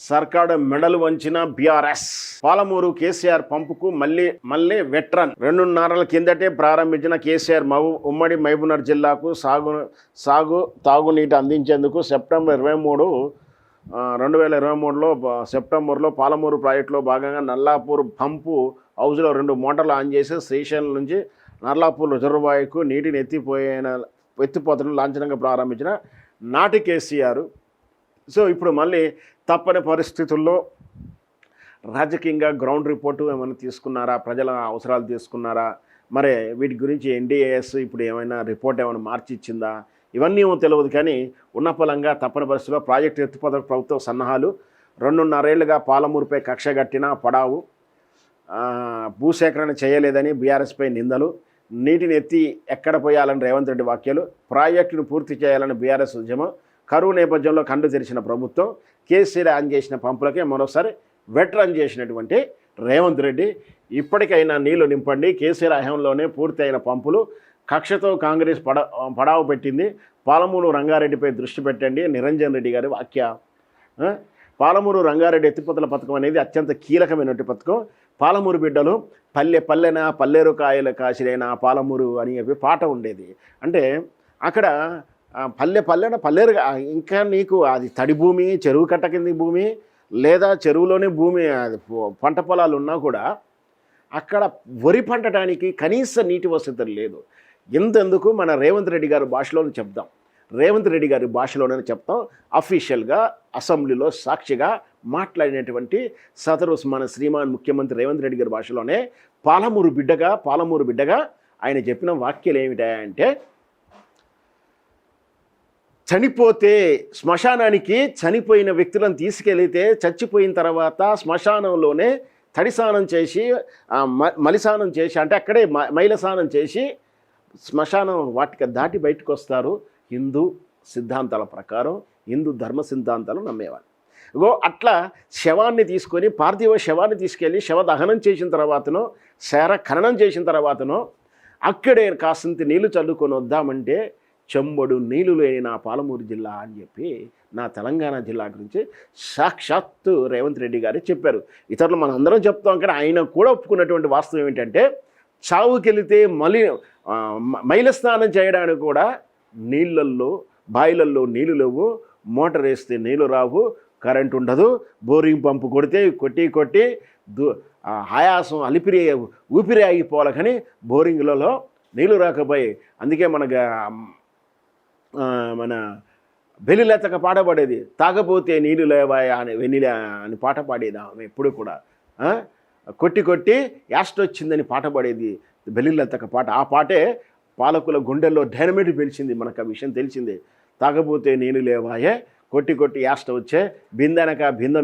సర్కారు మెడలు వంచిన బీఆర్ఎస్. పాలమూరు కేసీఆర్ పంపుకు మళ్ళీ వెట్రన్. 2.5 కిందటే ప్రారంభించిన కేసీఆర్ ఉమ్మడి మహబూబ్నగర్ జిల్లాకు తాగునీటి అందించేందుకు సెప్టెంబర్ 2023లో సెప్టెంబర్లో పాలమూరు ప్రాజెక్టులో భాగంగా నల్లాపూర్ పంపు హౌజ్లో 2 మోటార్లు ఆన్ చేసి శ్రీశైలం నుంచి నల్లాపూర్ రిజర్వాయర్కు నీటిని ఎత్తిపోతను లాంఛనంగా ప్రారంభించిన నాటి కేసీఆర్. సో ఇప్పుడు మళ్ళీ తప్పని పరిస్థితుల్లో రాజకీయంగా గ్రౌండ్ రిపోర్టు ఏమైనా తీసుకున్నారా, ప్రజల అవసరాలు తీసుకున్నారా, మరి వీటి గురించి ఎన్డీఏఎస్ ఇప్పుడు ఏమైనా రిపోర్ట్ ఏమైనా మార్చి ఇచ్చిందా, ఇవన్నీ ఏమో తెలియదు. కానీ ఉన్న ఫలంగా తప్పని పరిస్థితుల్లో ప్రాజెక్టు ఎత్తిపోతల ప్రభుత్వ సన్నాహాలు 2.5 ఏళ్లుగా పాలమూరుపై కక్ష కట్టిన పడావు, భూసేకరణ చేయలేదని బీఆర్ఎస్పై నిందలు, నీటిని ఎత్తి ఎక్కడ పోయాలని రేవంత్ రెడ్డి వ్యాఖ్యలు, ప్రాజెక్టును పూర్తి చేయాలని బీఆర్ఎస్ ఉద్యమం, కరువు నేపథ్యంలో కండు తెరిచిన ప్రభుత్వం, కేసీఆర్ ఆన్ చేసిన పంపులకే మరోసారి వెట్రన్ చేసినటువంటి రేవంత్ రెడ్డి. ఇప్పటికైనా నీళ్లు నింపండి, కేసీఆర్ హయాంలోనే పూర్తి అయిన పంపులు, కక్షతో కాంగ్రెస్ పడావు పెట్టింది, పాలమూరు రంగారెడ్డిపై దృష్టి పెట్టండి నిరంజన్ రెడ్డి గారి వ్యాఖ్య. పాలమూరు రంగారెడ్డి ఎత్తిపోతల పథకం అనేది అత్యంత కీలకమైనటువంటి పథకం. పాలమూరు బిడ్డలు పల్లెన పల్లెరు కాయల కాసిరైన పాలమూరు అని పాట ఉండేది. అంటే అక్కడ పల్లెన పల్లెరు, ఇంకా నీకు అది తడి భూమి, చెరువు కట్ట కింది భూమి, లేదా చెరువులోనే భూమి పంట పొలాలు ఉన్నా కూడా అక్కడ వరి పంటడానికి కనీస నీటి వసతులు లేదు. ఎంతెందుకు మన రేవంత్ రెడ్డి గారి భాషలోనే చెప్దాం, అఫీషియల్గా అసెంబ్లీలో సాక్షిగా మాట్లాడినటువంటి సదరు మన శ్రీమాన్ ముఖ్యమంత్రి రేవంత్ రెడ్డి గారి భాషలోనే పాలమూరు బిడ్డగా ఆయన చెప్పిన వాక్యాలు ఏమిటాయంటే, చనిపోతే శ్మశానానికి చనిపోయిన వ్యక్తులను తీసుకెళ్తే చచ్చిపోయిన తర్వాత శ్మశానంలోనే తడి స్నానం చేసి మలిస్నానం చేసి, అంటే అక్కడే మైల స్నానం చేసి శ్మశానం వాటికి దాటి బయటకు వస్తారు. హిందూ సిద్ధాంతాల ప్రకారం, హిందూ ధర్మ సిద్ధాంతాలు నమ్మేవాళ్ళు. అట్లా శవాన్ని తీసుకొని, పార్థివ శవాన్ని తీసుకెళ్ళి శవదహనం చేసిన తర్వాతనో ఖననం చేసిన తర్వాతనో అక్కడే కాసింత నీళ్లు చల్లుకొని వద్దామంటే చెంబడు నీళ్లు లేని నా పాలమూరు జిల్లా అని చెప్పి నా తెలంగాణ జిల్లా గురించి సాక్షాత్తు రేవంత్ రెడ్డి గారు చెప్పారు. ఇతరులు మనం అందరం చెప్తాం, కానీ ఆయన కూడా ఒప్పుకున్నటువంటి వాస్తవం ఏంటంటే, చావుకెళితే మైల స్నానం చేయడానికి కూడా బాయిలల్లో నీళ్ళు లేవు, మోటార్ వేస్తే నీళ్ళు రావు, కరెంట్ ఉండదు, బోరింగ్ పంపు కొట్టి ఆయాసం ఊపిరి ఆగిపోవాలి, కానీ బోరింగ్లలో నీళ్ళు రాకపోయి. అందుకే మన బెల్లిలెత్తక పాట పాడేది, తాగపోతే నీళ్ళు లేవాయా అని వెన్నెల అని పాట పాడేది ఆమె ఎప్పుడు కూడా. కొట్టి యాస్ట్ వచ్చిందని పాట పాడేది బెల్లిలెత్తక పాట. ఆ పాటే పాలకుల గుండెల్లో డైనమైట్ పిలిచింది, మనకు ఆ విషయం తెలిసిందే. తాగపోతే నీళ్ళు లేవాయే, కొట్టి యాస్ట్ వచ్చే, బింద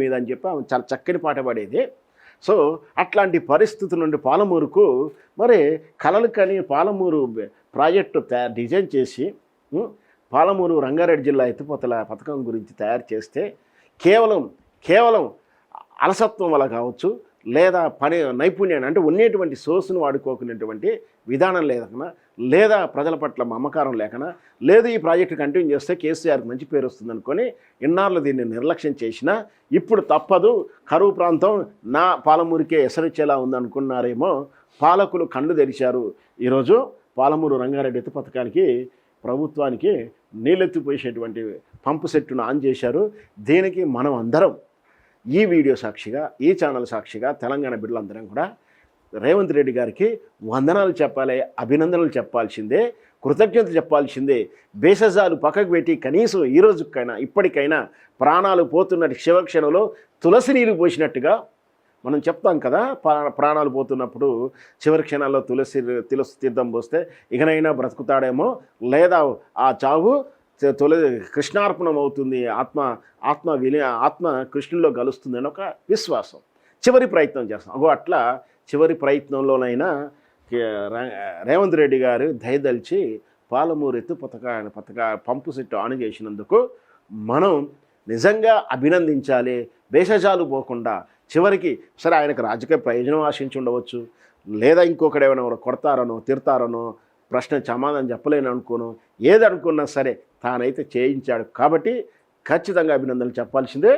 మీద అని చెప్పి ఆమె చాలా చక్కని పాట పాడేది. సో అట్లాంటి పరిస్థితి నుండి పాలమూరుకు మరి కలలు కని పాలమూరు ప్రాజెక్టు డిజైన్ చేసి పాలమూరు రంగారెడ్డి జిల్లా ఎత్తిపోతల పథకం గురించి తయారు చేస్తే కేవలం అలసత్వం వల్ల కావచ్చు, లేదా పని నైపుణ్యాన్ని, అంటే ఉండేటువంటి సోర్స్ను వాడుకోకునేటువంటి విధానం లేదకనా, లేదా ప్రజల పట్ల మమకారం లేకనా, లేదు ఈ ప్రాజెక్టు కంటిన్యూ చేస్తే కేసీఆర్కి మంచి పేరు వస్తుంది అనుకొని ఇన్నాళ్ళు దీన్ని నిర్లక్ష్యం చేసినా ఇప్పుడు తప్పదు, కరువు ప్రాంతం నా పాలమూరికే ఎసరిచ్చేలా ఉందనుకున్నారేమో, పాలకులు కళ్ళు తెరిచారు. ఈరోజు పాలమూరు రంగారెడ్డి ఎత్తు పథకానికి ప్రభుత్వానికి నీళ్ళెత్తిపోసేటువంటి పంపు సెట్టును ఆన్ చేశారు. దీనికి మనం అందరం ఈ వీడియో సాక్షిగా, ఈ ఛానల్ సాక్షిగా తెలంగాణ బిడ్డలందరం కూడా రేవంత్ రెడ్డి గారికి వందనాలు చెప్పాలి, అభినందనలు చెప్పాల్సిందే, కృతజ్ఞతలు చెప్పాల్సిందే. భేషజాలు పక్కకు పెట్టి కనీసం ఈ రోజుకైనా ఇప్పటికైనా ప్రాణాలు పోతున్న శివక్షణంలో తులసి నీరు పోసినట్టుగా మనం చెప్తాం కదా, ప్రాణాలు పోతున్నప్పుడు చివరి క్షణాల్లో తులసి తీర్థం పోస్తే ఇకనైనా బ్రతుకుతాడేమో, లేదా ఆ చావు కృష్ణార్పణం అవుతుంది, ఆత్మ కృష్ణుల్లో కలుస్తుందని ఒక విశ్వాసం. చివరి ప్రయత్నం చేస్తాం. అట్లా చివరి ప్రయత్నంలోనైనా రేవంత్ రెడ్డి గారు దయదలిచి పాలమూరు ఎత్తు పంపు సెట్టు ఆన్ చేసినందుకు మనం నిజంగా అభినందించాలి. భేషజాలు పోకుండా చివరికి సరే ఆయనకు రాజకీయ ప్రయోజనం ఆశించి ఉండవచ్చు, లేదా ఇంకొకటి ఏమైనా కొడతారనో తిడతారనో ప్రశ్న సమాధానం చెప్పలేను అనుకోను, ఏదనుకున్నా సరే తానైతే చేయించాడు కాబట్టి ఖచ్చితంగా అభినందనలు చెప్పాల్సిందే.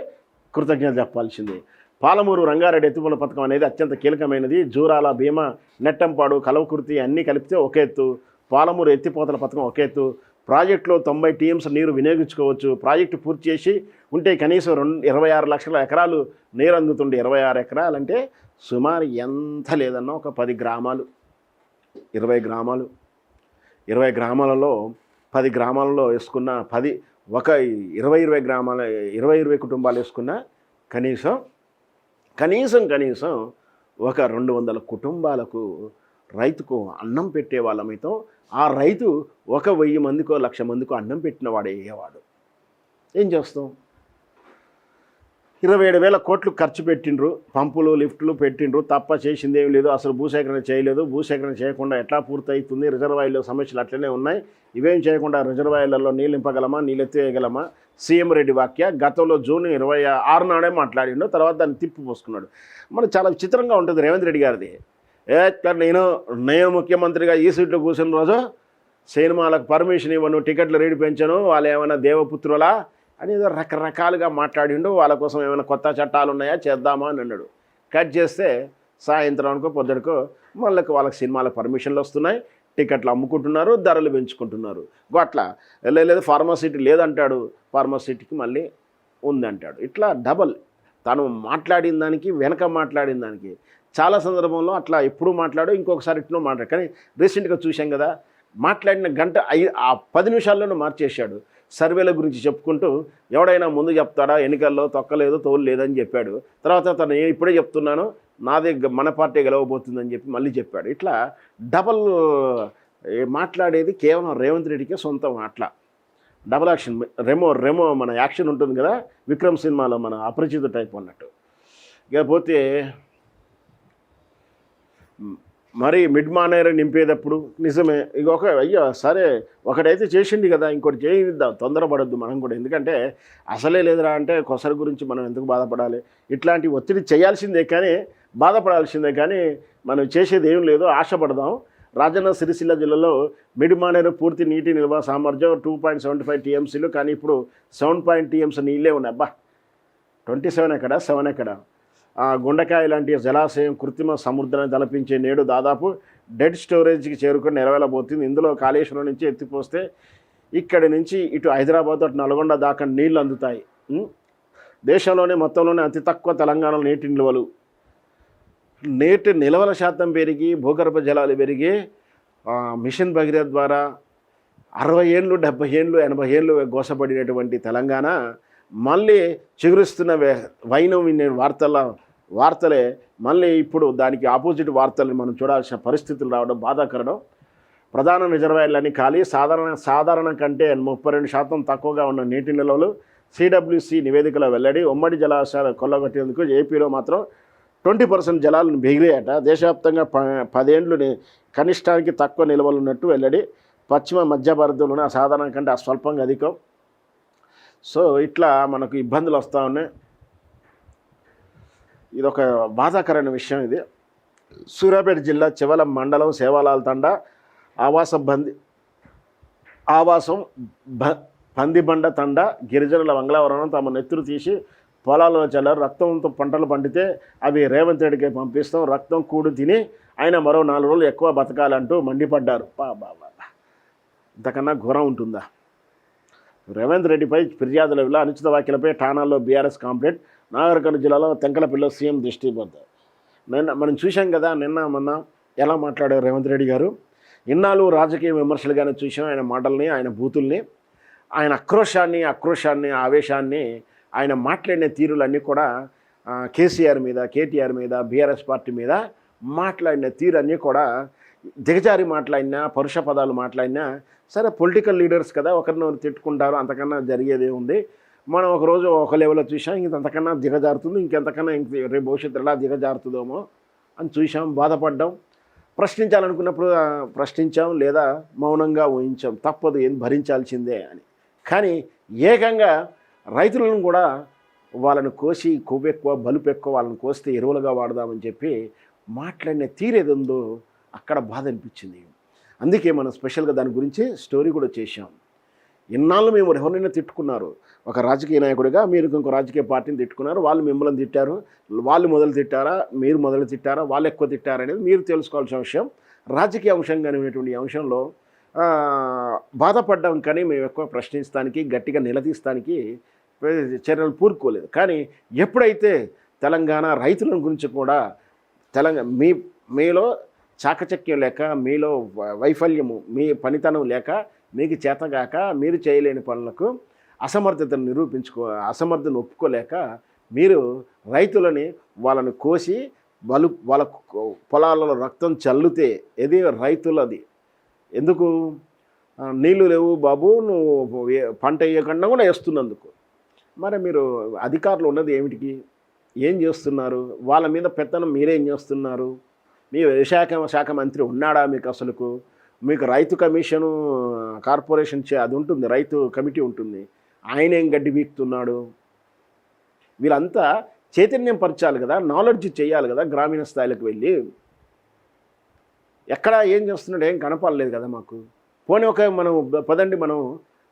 కృతజ్ఞత చెప్పాల్సిందే. పాలమూరు రంగారెడ్డి ఎత్తిపోతల పథకం అనేది అత్యంత కీలకమైనది. జూరాల, భీమా, నెట్టంపాడు, కలవకుర్తి అన్నీ కలిపితే ఒక ఎత్తు. పాలమూరు ఎత్తిపోతల పథకం ఒక ఎత్తు. ప్రాజెక్టులో 90 టీఎంస్ నీరు వినియోగించుకోవచ్చు. ప్రాజెక్టు పూర్తి చేసి ఉంటే కనీసం 26 లక్షల ఎకరాలు నీరు అందుతుండే. 26 ఎకరాలంటే సుమారు ఎంత లేదన్నా ఒక 10 గ్రామాలు, 20 గ్రామాలు. 20 గ్రామాలలో 10 గ్రామాలలో వేసుకున్న 10 ఒక 20 గ్రామాల 20 కుటుంబాలు వేసుకున్న కనీసం ఒక 200 కుటుంబాలకు రైతుకు అన్నం పెట్టే వాళ్ళమైతే ఆ రైతు ఒక 1000 మందికో 1,00,000 మందికో అన్నం పెట్టిన వాడు అయ్యేవాడు. ఏం చేస్తాం? 27,000 కోట్లు ఖర్చు పెట్టిండ్రు, పంపులు లిఫ్టులు పెట్టిండ్రు, తప్ప చేసింది ఏం లేదు. అసలు భూసేకరణ చేయలేదు. భూసేకరణ చేయకుండా ఎట్లా పూర్తవుతుంది? రిజర్వాయర్లో సమస్యలు అట్లనే ఉన్నాయి. ఇవేం చేయకుండా రిజర్వాయర్లలో నీళ్ళు నింపగలమా, నీళ్ళు ఎత్తివేయగలమా? సీఎం రెడ్డి వాక్య గతంలో జూన్ 26 నాడే మాట్లాడిండు, తర్వాత దాన్ని తిప్పి పోసుకున్నాడు. మనకు చాలా విచిత్రంగా ఉంటుంది రేవంత్ రెడ్డి గారిది. నేను ముఖ్యమంత్రిగా ఈ సీట్లో కూర్చున్న రోజు సినిమాలకు పర్మిషన్ ఇవ్వను, టికెట్లు రేటు పెంచను, వాళ్ళు ఏమైనా దేవపుత్రులా అని ఏదో రకరకాలుగా మాట్లాడిండు. వాళ్ళ కోసం ఏమైనా కొత్త చట్టాలు ఉన్నాయా చేద్దామా అని అన్నాడు. కట్ చేస్తే సాయంత్రానికో పొద్దుడికో వాళ్ళకి సినిమాల పర్మిషన్లు వస్తున్నాయి, టికెట్లు అమ్ముకుంటున్నారు, ధరలు పెంచుకుంటున్నారు. అట్లా లేదు ఫార్మసిటీ లేదంటాడు, ఫార్మసిటీకి మళ్ళీ ఉందంటాడు. ఇట్లా డబల్ తను మాట్లాడిన దానికి వెనక మాట్లాడిన దానికి చాలా సందర్భంలో అట్లా ఎప్పుడూ మాట్లాడు, ఇంకొకసారి ఇట్నో మాట్లాడు. కానీ రీసెంట్గా చూసాం కదా, మాట్లాడిన గంట ఆ 10 నిమిషాల్లోనూ మార్చేశాడు. సర్వేల గురించి చెప్పుకుంటూ ఎవడైనా ముందు చెప్తాడా, ఎన్నికల్లో తొక్కలేదు తోలు లేదని చెప్పాడు. తర్వాత తను ఇప్పుడే చెప్తున్నాను నాదే మన పార్టీ గెలవబోతుందని చెప్పి మళ్ళీ చెప్పాడు. ఇట్లా డబల్ మాట్లాడేది కేవలం రేవంత్ రెడ్డికే సొంతం. అట్లా డబల్ యాక్షన్, రెమో మన యాక్షన్ ఉంటుంది కదా విక్రమ్ సినిమాలో, మన అపరిచిత టైప్ అన్నట్టు. ఇకపోతే మరి మిడ్ మానేర్ నింపేటప్పుడు నిజమే అయ్యో సరే ఒకటైతే చేసింది కదా, ఇంకోటి చేయిద్దాం, తొందరపడద్దు మనం కూడా. ఎందుకంటే అసలే లేదురా అంటే కొసరు గురించి మనం ఎందుకు బాధపడాలి? ఇట్లాంటి ఒత్తిడి చేయాల్సిందే కానీ బాధపడాల్సిందే కానీ మనం చేసేది ఏం లేదు, ఆశపడదాం. రాజన్న సిరిసిల్ల జిల్లాలో మిడ్ మానేరు పూర్తి నీటి నిల్వ సామర్థ్యం 2.75 టీఎంసీలు, కానీ ఇప్పుడు 7 టీఎంసీ నీళ్ళే ఉన్నాయి. అబ్బా 27 ఎక్కడ 7 ఎక్కడ? గుండకాయ లాంటి జలాశయం కృత్రిమ సముద్రాన్ని తలపించే నేడు దాదాపు డెడ్ స్టోరేజ్కి చేరుకొని నెరవేరబోతుంది. ఇందులో కాళేశ్వరం నుంచి ఎత్తిపోస్తే ఇక్కడి నుంచి ఇటు హైదరాబాద్ అటు నల్గొండ దాకా నీళ్లు అందుతాయి. దేశంలోనే మొత్తంలోనే అతి తక్కువ తెలంగాణలో నీటి నిల్వల శాతం పెరిగి భూగర్భ జలాలు పెరిగి మిషన్ భగీరథ ద్వారా 60 ఏళ్ళు 70 ఏళ్ళు 80 ఏళ్ళు గోసపడినటువంటి తెలంగాణ మళ్ళీ చిగురుస్తున్న వైనం వినే వార్తలే మళ్ళీ ఇప్పుడు దానికి ఆపోజిట్ వార్తలు మనం చూడాల్సిన పరిస్థితులు రావడం బాధాకరం. ప్రధాన రిజర్వాయర్లన్నీ ఖాళీ, సాధారణ కంటే 32% తక్కువగా ఉన్న నీటి నిల్వలు సిడబ్ల్యూసి నివేదికలో వెల్లడి. ఉమ్మడి జలాశయాలు కొల్లగొట్టేందుకు ఏపీలో మాత్రం 20% జలాలను మిగిలాయట. దేశవ్యాప్తంగా 10 ఏళ్ళు కనిష్టానికి తక్కువ నిల్వలు ఉన్నట్టు వెల్లడి. పశ్చిమ మధ్య భారతంలోనే సాధారణ కంటే స్వల్పంగా అధికం. సో ఇట్లా మనకు ఇబ్బందులు వస్తూ ఉన్నాయి. ఇదొక బాధాకరమైన విషయం. ఇది సూర్యాపేట జిల్లా చివల మండలం సేవాలాల్ తండా ఆవాసం పందిబండ తండా గిరిజనుల మంగళవారం తమ నెత్తురు తీసి పొలాల్లో చల్లారు. రక్తంతో పంటలు పండితే అవి రేవంత్ రెడ్డికి పంపిస్తాం, రక్తం కూడు తిని ఆయన మరో 4 రోజులు ఎక్కువ బతకాలంటూ మండిపడ్డారు. బాబా ఇంతకన్నా ఘోరం ఉంటుందా? రేవంత్ రెడ్డిపై ఫిర్యాదుల వల్ల అనుచిత వ్యాఖ్యలపై ఠాణాల్లో బీఆర్ఎస్ కాంప్లైంట్. నాగర్కర్నూలు జిల్లాలో తెంకలపిల్ల సీఎం దృష్టి పడ్డారు. మనం చూసాం కదా మొన్న ఎలా మాట్లాడారు రేవంత్ రెడ్డి గారు. ఇన్నాళ్ళు రాజకీయ విమర్శలుగానే చూసాం ఆయన మాటల్ని, ఆయన బూతుల్ని, ఆయన ఆక్రోశాన్ని ఆవేశాన్ని, ఆయన మాట్లాడిన తీరులన్నీ కూడా కేసీఆర్ మీద, కేటీఆర్ మీద, బీఆర్ఎస్ పార్టీ మీద మాట్లాడిన తీరన్నీ కూడా దిగజారి మాట్లాడినా, పరుష పదాలు మాట్లాడినా సరే పొలిటికల్ లీడర్స్ కదా, ఒకరినొకరు తిట్టుకుంటారు, అంతకన్నా జరిగేదే ఉంది. మనం ఒకరోజు ఒక లెవెల్లో చూసాం, ఇంకంతకన్నా దిగజారుతుంది, ఇంకెంతకన్నా రేపు భవిష్యత్తు ఎలా దిగజారుతుందేమో అని చూసాం, బాధపడ్డాం. ప్రశ్నించాలనుకున్నప్పుడు ప్రశ్నించాం, లేదా మౌనంగా ఊహించాం, తప్పదు ఏం భరించాల్సిందే అని. కానీ ఏకంగా రైతులను కూడా వాళ్ళను కోసి కొవ్వెక్కువ బలుపు ఎక్కువ వాళ్ళని కోస్తే ఎరువులుగా వాడదామని చెప్పి మాట్లాడిన తీరేదుందో అక్కడ బాధ అనిపించింది. అందుకే మనం స్పెషల్గా దాని గురించి స్టోరీ కూడా చేశాం. ఇన్నాళ్ళు మేము ఎవరినైనా తిట్టుకున్నారు. ఒక రాజకీయ నాయకుడిగా మీరు ఇంకో రాజకీయ పార్టీని తిట్టుకున్నారు. వాళ్ళు మిమ్మల్ని తిట్టారు. వాళ్ళు మొదలు తిట్టారా? మీరు మొదలు తిట్టారా? వాళ్ళు ఎక్కువ తిట్టారా? అనేది మీరు తెలుసుకోవాల్సిన విషయం. రాజకీయ అంశంగానే ఉన్నటువంటి ఈ అంశంలో బాధపడ్డాం, కానీ మేము ఎక్కువ ప్రశ్నిస్తానికి, గట్టిగా నిలదీస్తానికి చర్యలు పూనుకోలేదు. కానీ ఎప్పుడైతే తెలంగాణ రైతుల గురించి కూడా మీలో చాకచక్యం లేక, మీలో వైఫల్యము, మీ పనితనం లేక, మీకు చేతగాక, మీరు చేయలేని పనులకు అసమర్థతను ఒప్పుకోలేక మీరు రైతులని వాళ్ళని కోసి వాళ్ళ పొలాలలో రక్తం చల్లితే ఇది రైతులది. ఎందుకు? నీళ్లు లేవు బాబు, నువ్వు పంట వేయకుండా కూడా వేస్తున్నందుకు. మరి మీరు అధికారులు ఉన్నది ఏమిటికి? ఏం చేస్తున్నారు? వాళ్ళ మీద పెత్తనం మీరేం చేస్తున్నారు? మీ శాఖ మంత్రి ఉన్నాడా మీకు? అసలుకు మీకు రైతు కమిషను కార్పొరేషన్ అది ఉంటుంది, రైతు కమిటీ ఉంటుంది. ఆయన ఏం గడ్డి బీక్తున్నాడు? వీళ్ళంతా చైతన్యం పరచాలి కదా, నాలెడ్జ్ చేయాలి కదా, గ్రామీణ స్థాయిలకు వెళ్ళి. ఎక్కడ ఏం చేస్తున్నాడు? ఏం కనపడలేదు కదా మాకు. పోనీ మనం పదండి,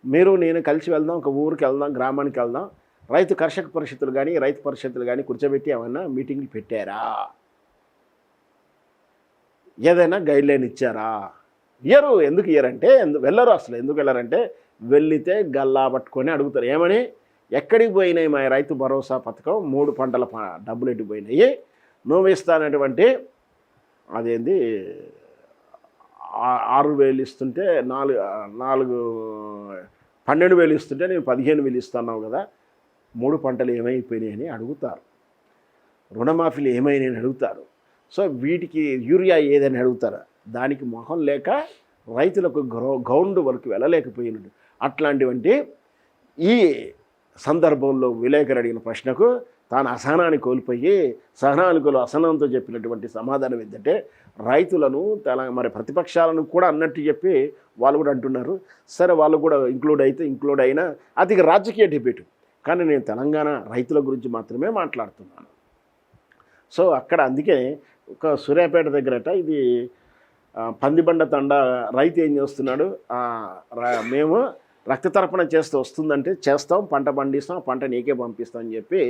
మీరు నేను కలిసి వెళ్దాం, ఒక ఊరికి వెళ్దాం, గ్రామానికి వెళ్దాం. కర్షక పరిషత్తులు కానీ, రైతు పరిషత్తులు కానీ కూర్చోబెట్టి ఏమన్నా మీటింగ్లు పెట్టారా? ఏదైనా గైడ్లైన్ ఇచ్చారా? ఇయ్యరు. ఎందుకు ఇయ్యరంటే వెళ్ళరు. అసలు ఎందుకు వెళ్ళారంటే వెళ్ళితే గల్లా పట్టుకొని అడుగుతారు. ఏమని? ఎక్కడికి పోయినాయి మా రైతు భరోసా పథకం? 3 పంటల డబ్బులు ఎటు పోయినాయి? నువ్వు ఇస్తానటువంటి అదేంది 6,000 ఇస్తుంటే 12,000 ఇస్తుంటే నేను 15,000 ఇస్తున్నావు కదా, 3 పంటలు ఏమైపోయినాయి అని అడుగుతారు. రుణమాఫీలు ఏమైనాయని అడుగుతారు. సో వీటికి యూరియా ఏదని అడుగుతారు. దానికి మొహం లేక రైతులకు గ్రౌండ్ వరకు వెళ్ళలేకపోయినట్టు. అట్లాంటివంటి ఈ సందర్భంలో విలేకరు అడిగిన ప్రశ్నకు తాను అసహనాన్ని కోల్పోయి అసహనంతో చెప్పినటువంటి సమాధానం ఏంటంటే, రైతులను మరి ప్రతిపక్షాలను కూడా అన్నట్టు చెప్పి వాళ్ళు కూడా అంటున్నారు. సరే, వాళ్ళు కూడా ఇంక్లూడ్ అయినా అది రాజకీయ డిబేటు. కానీ నేను తెలంగాణ రైతుల గురించి మాత్రమే మాట్లాడుతున్నాను. సో అక్కడ అందుకే ఒక సూర్యాపేట దగ్గరట ఇది పందిబండ తండ రైతు ఏం చేస్తున్నాడు, మేము రక్త తర్పణ చేస్తూ వస్తుందంటే చేస్తాం, పంట పండిస్తాం, పంట నీకే పంపిస్తాం అని చెప్పి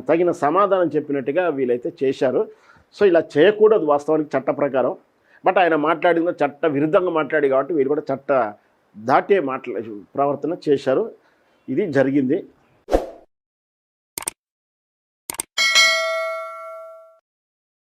తగిన సమాధానం చెప్పినట్టుగా వీళ్ళైతే చేశారు. సో ఇలా చేయకూడదు వాస్తవానికి చట్ట ప్రకారం. బట్ ఆయన మాట్లాడింది చట్ట విరుద్ధంగా మాట్లాడి కాబట్టి వీళ్ళు కూడా చట్ట దాటే ప్రవర్తన చేశారు. ఇది జరిగింది.